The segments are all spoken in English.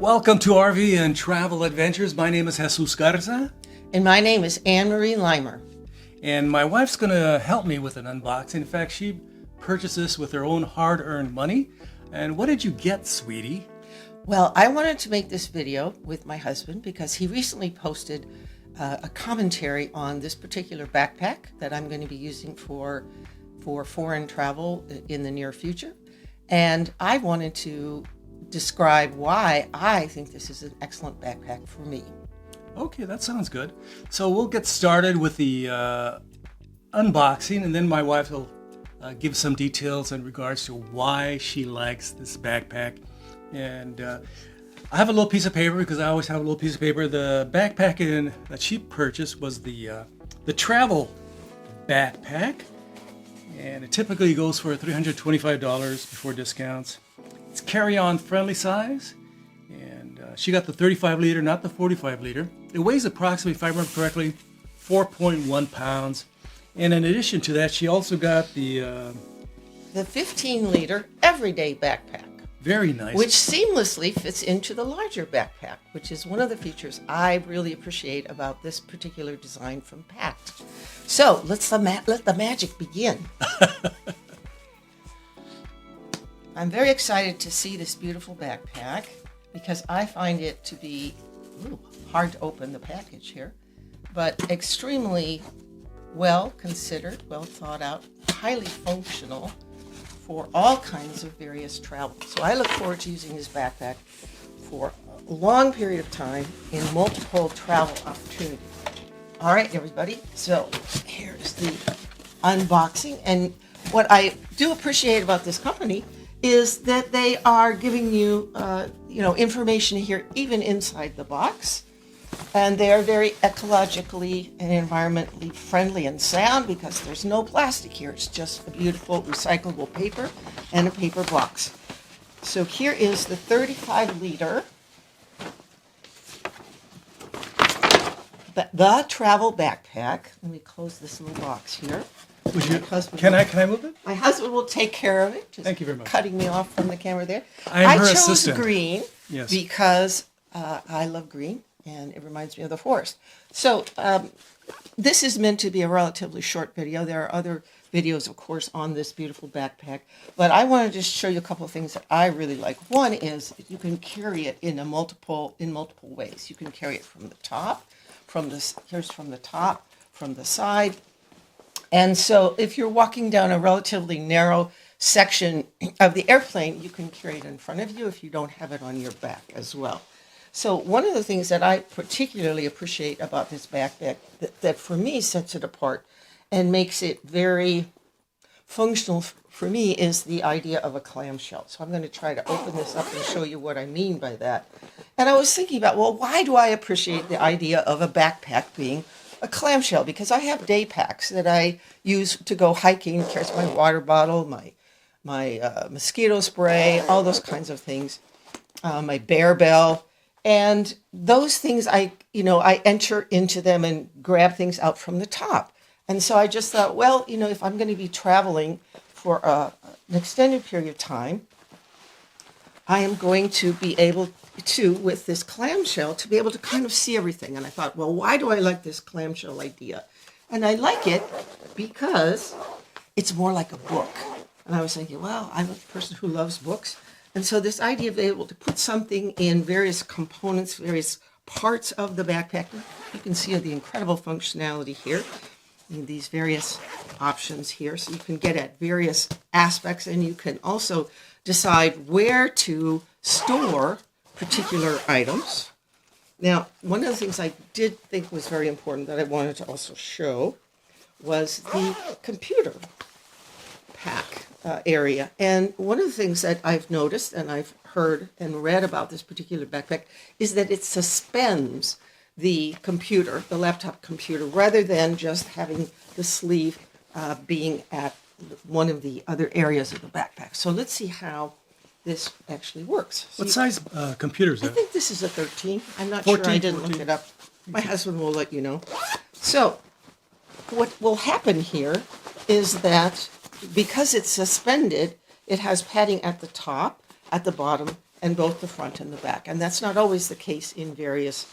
Welcome to RV and Travel Adventures. My name is Jesus Garza. And my name is Anne-Marie Limer. And my wife's going to help me with an unboxing. In fact, she purchased this with her own hard-earned money. And what did you get, sweetie? Well, I wanted to make this video with my husband because he recently posted a commentary on this particular backpack that I'm going to be using for foreign travel in the near future. And I wanted to describe why I think this is an excellent backpack for me. Okay, that sounds good. So we'll get started with the unboxing, and then my wife will give some details in regards to why she likes this backpack. And I have a little piece of paper because I always have a little piece of paper. The backpack that she purchased was the travel backpack, and it typically goes for $325 before discounts. It's carry-on friendly size, and she got the 35 liter, not the 45 liter. It weighs approximately, if I remember correctly, 4.1 pounds. And in addition to that, she also got the 15 liter everyday backpack. Very nice. Which seamlessly fits into the larger backpack, which is one of the features I really appreciate about this particular design from PAKT. So let the magic begin. I'm very excited to see this beautiful backpack because I find it to be hard to open the package here, but extremely well considered, well thought out, highly functional for all kinds of various travel. So I look forward to using this backpack for a long period of time in multiple travel opportunities. All right, everybody, so here's the unboxing. And what I do appreciate about this company is that they are giving you, information here, even inside the box. And they are very ecologically and environmentally friendly and sound because there's no plastic here. It's just a beautiful recyclable paper and a paper box. So here is the 35 liter, the travel backpack. Let me close this little box here. Can I move it? My husband will take care of it. Just Thank you very much. Cutting me off from the camera there. I chose assistant. green because I love green and it reminds me of the forest. So this is meant to be a relatively short video. There are other videos, of course, on this beautiful backpack, but I want to just show you a couple of things that I really like. One is you can carry it in multiple ways. You can carry it from the top, from the side. And so if you're walking down a relatively narrow section of the airplane, you can carry it in front of you if you don't have it on your back as well. So one of the things that I particularly appreciate about this backpack that for me sets it apart and makes it very functional for me is the idea of a clamshell. So I'm going to try to open this up and show you what I mean by that. And I was thinking about, well, why do I appreciate the idea of a backpack being a clamshell? Because I have day packs that I use to go hiking, carry my water bottle, my mosquito spray, all those kinds of things, my bear bell, and those things I enter into them and grab things out from the top. And so I just thought, well, if I'm going to be traveling for an extended period of time, I am going to be able to, with this clamshell, to be able to kind of see everything. And I thought, well, why do I like this clamshell idea? And I like it because it's more like a book. And I was thinking, well, I'm a person who loves books. And so this idea of being able to put something in various components, various parts of the backpack, you can see the incredible functionality here in these various options here. So you can get at various aspects, and you can also decide where to store particular items. Now, one of the things I did think was very important that I wanted to also show was the computer pack area. And one of the things that I've noticed and I've heard and read about this particular backpack is that it suspends the computer, the laptop computer, rather than just having the sleeve being at one of the other areas of the backpack. So let's see how this actually works. What size computer is that? I think this is a 13. I'm not 14, sure. I didn't 14. look it up. My husband will let you know. So what will happen here is that because it's suspended, it has padding at the top, at the bottom, and both the front and the back. And that's not always the case in various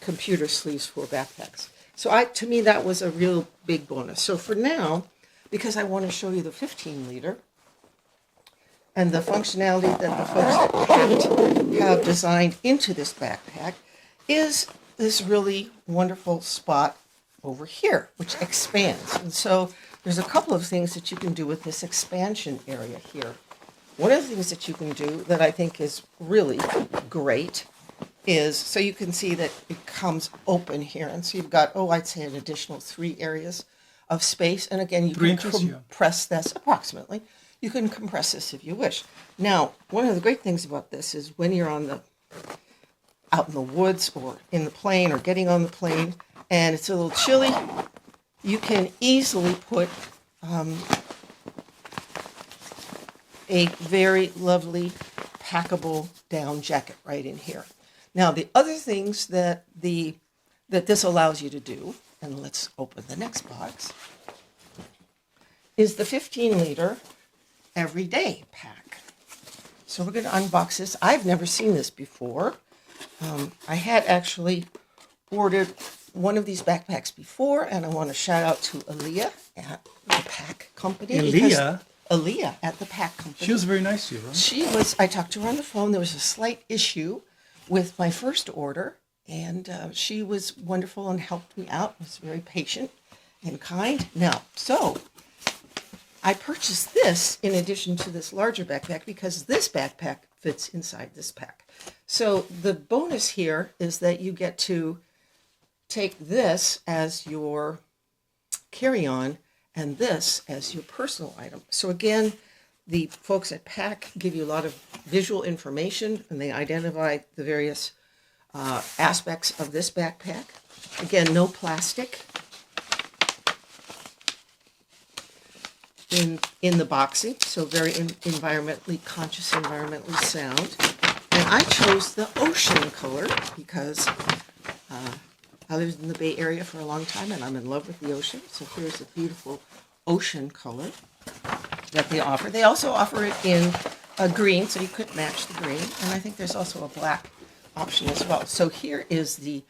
computer sleeves for backpacks. So to me, that was a real big bonus. So for now, because I want to show you the 15 liter and the functionality that the folks at PAKT have designed into this backpack, is this really wonderful spot over here, which expands. And so there's a couple of things that you can do with this expansion area here. One of the things that you can do that I think is really great is, so you can see that it comes open here. And so you've got, I'd say an additional 3 areas of space. And again, you can compress this approximately. You can compress this if you wish. Now, one of the great things about this is when you're out in the woods or in the plane or getting on the plane and it's a little chilly, you can easily put a very lovely packable down jacket right in here. Now, the other things that this allows you to do, and let's open the next box, is the 15 liter everyday pack. So we're going to unbox this. I've never seen this before. I had actually ordered one of these backpacks before, and I want to shout out to Aaliyah at the PAK Company. Aaliyah at the PAK Company. She was very nice to you, right? I talked to her on the phone. There was a slight issue with my first order, and she was wonderful and helped me out, was very patient and kind. Now, so I purchased this in addition to this larger backpack because this backpack fits inside this pack. So the bonus here is that you get to take this as your carry-on and this as your personal item. So again, the folks at PAK give you a lot of visual information, and they identify the various aspects of this backpack. Again, no plastic in the boxing, so very environmentally conscious, environmentally sound. And I chose the ocean color because I lived in the Bay Area for a long time, and I'm in love with the ocean. So here's a beautiful ocean color that they offer. They also offer it in a green, so you could match the green. And I think there's also a black option as well. So here is the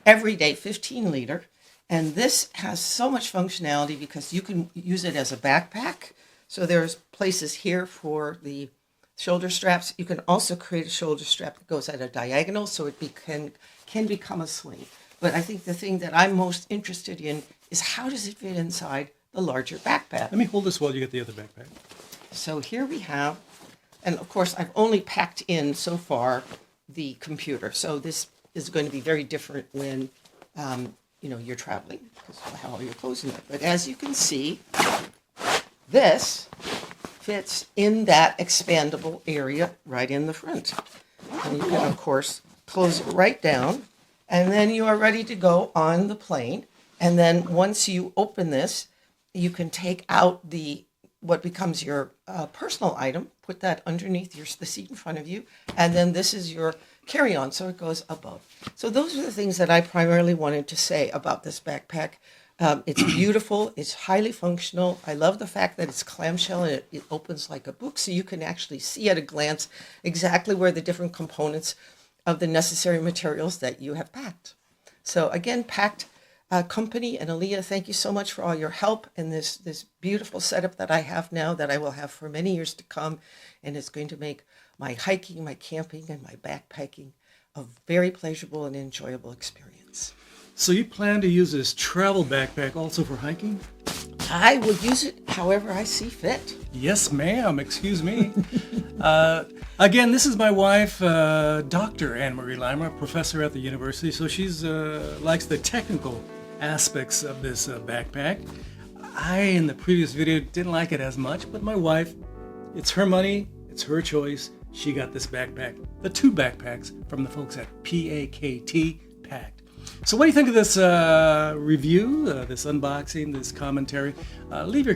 everyday 15 liter. And this has so much functionality because you can use it as a backpack. So there's places here for the shoulder straps. You can also create a shoulder strap that goes at a diagonal so it can become a sling. But I think the thing that I'm most interested in is how does it fit inside the larger backpack? Let me hold this while you get the other backpack. So here we have, and of course I've only packed in so far the computer. So this is going to be very different when you're traveling, because how are you closing it? But as you can see, this fits in that expandable area right in the front. And you can, of course, close it right down, and then you are ready to go on the plane. And then once you open this, you can take out what becomes your personal item, put that underneath the seat in front of you, and then this is your carry-on, so it goes above. So those are the things that I primarily wanted to say about this backpack. It's beautiful. It's highly functional. I love the fact that it's clamshell and it opens like a book, so you can actually see at a glance exactly where the different components of the necessary materials that you have packed. So again, PAKT Company and Aaliyah, thank you so much for all your help in this beautiful setup that I have now, that I will have for many years to come, and it's going to make my hiking, my camping, and my backpacking a very pleasurable and enjoyable experience. So you plan to use this travel backpack also for hiking? I will use it however I see fit. Yes, ma'am. Excuse me. Again, this is my wife, Dr. Anne Marie Lima, professor at the university. So she's likes the technical aspects of this backpack. I, in the previous video, didn't like it as much, but my wife, it's her money, it's her choice. She got this backpack, the 2 backpacks from the folks at PAKT. So what do you think of this review, this unboxing, this commentary? Leave your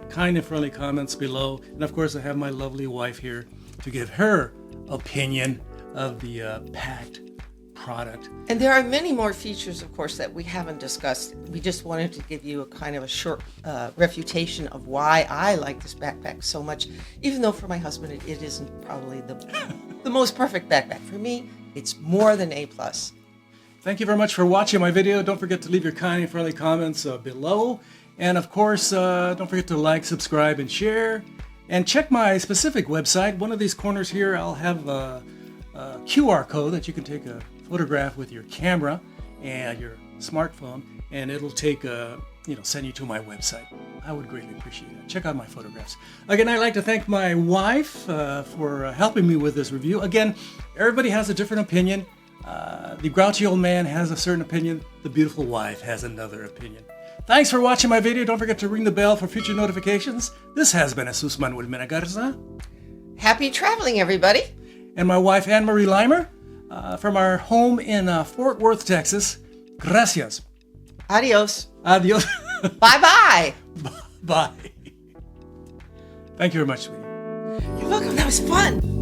kind and friendly comments below. And of course, I have my lovely wife here to give her opinion of the PAKT product. And there are many more features, of course, that we haven't discussed. We just wanted to give you a kind of a short refutation of why I like this backpack so much, even though for my husband it isn't probably the most perfect backpack. For me, it's more than A+. Thank you very much for watching my video. Don't forget to leave your kind and friendly comments below. And of course, don't forget to like, subscribe, and share. And check my specific website. One of these corners here, I'll have a QR code that you can take a photograph with your camera and your smartphone, and it'll take send you to my website. I would greatly appreciate it. Check out my photographs. Again, I'd like to thank my wife for helping me with this review. Again, everybody has a different opinion. The grouchy old man has a certain opinion. The beautiful wife has another opinion. Thanks for watching my video. Don't forget to ring the bell for future notifications. This has been Jesus Manuel Menagarza. Happy traveling, everybody. And my wife, Anne-Marie Limer, from our home in Fort Worth, Texas. Gracias. Adios. Adios. Bye-bye. Bye. Thank you very much, sweetie. You're welcome. That was fun.